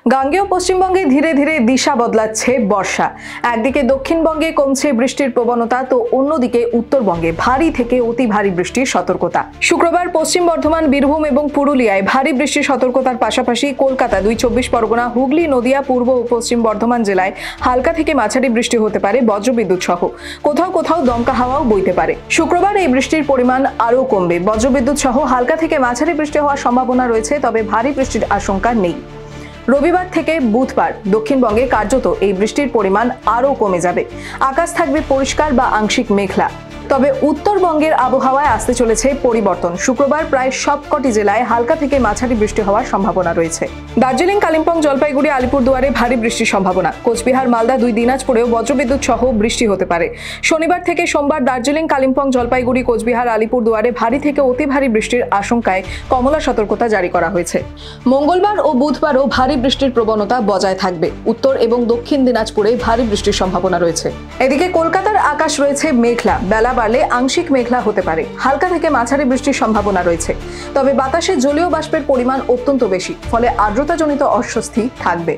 গাঙ্গেয় পশ্চিমবঙ্গে ধীরে ধীরে দিশা বদলাচ্ছে বর্ষা। একদিকে দক্ষিণবঙ্গে কমছে বৃষ্টির প্রবণতা, তো অন্যদিকে উত্তরবঙ্গে ভারী থেকে অতি ভারী বৃষ্টির সতর্কতা। শুক্রবার পশ্চিম বর্ধমান, বীরভূম এবং পুরুলিয়ায় ভারী বৃষ্টির সতর্কতার পাশাপাশি কলকাতা, 24 পরগনা, হুগলি, নদিয়া, পূর্ব ও পশ্চিম বর্ধমান জেলায় হালকা থেকে মাঝারি বৃষ্টি হতে পারে, বজ্রবিদ্যুৎ সহ কোথাও কোথাও দমকা হাওয়াও বইতে পারে। শুক্রবার এই বৃষ্টির পরিমাণ আরও কমবে। বজ্রবিদ্যুৎ সহ হালকা থেকে মাঝারি বৃষ্টি হওয়ার সম্ভাবনা রয়েছে, তবে ভারী বৃষ্টির আশঙ্কা নেই। রবিবার থেকে বুধবার দক্ষিণবঙ্গে কার্যত এই বৃষ্টির পরিমাণ আরও কমে যাবে। আকাশ থাকবে পরিষ্কার বা আংশিক মেঘলা। তবে উত্তরবঙ্গের আবহাওয়ায় আসতে চলেছে পরিবর্তন। শুক্রবার প্রায় সবকটি জেলায় হালকা থেকে মাঝারি বৃষ্টি হওয়ার সম্ভাবনা রয়েছে। দার্জিলিং, কালিম্পং, জলপাইগুড়ি, আলিপুরদুয়ারে ভারী বৃষ্টির সম্ভাবনা। কোচবিহার, মালদা, দিনাজপুরেও বজ্রবিদ্যুৎ সহ বৃষ্টি হতে পারে। শনিবার থেকে সোমবার দার্জিলিং, কালিম্পং, জলপাইগুড়ি, কোচবিহার, আলিপুরদুয়ারে ভারী থেকে অতি ভারী বৃষ্টির আশঙ্কায় কমলা সতর্কতা জারি করা হয়েছে। মঙ্গলবার ও বুধবারও ভারী বৃষ্টির প্রবণতা বজায় থাকবে। উত্তর এবং দক্ষিণ দিনাজপুরে ভারী বৃষ্টির সম্ভাবনা রয়েছে। এদিকে কলকাতার আকাশ রয়েছে মেঘলা, বেলা বাড়লে আংশিক মেঘলা হতে পারে। হালকা থেকে মাঝারি বৃষ্টির সম্ভাবনা রয়েছে। তবে বাতাসে জলীয় বাষ্পের পরিমাণ অত্যন্ত বেশি, ফলে আর্দ্রতাজনিত অস্বস্তি থাকবে।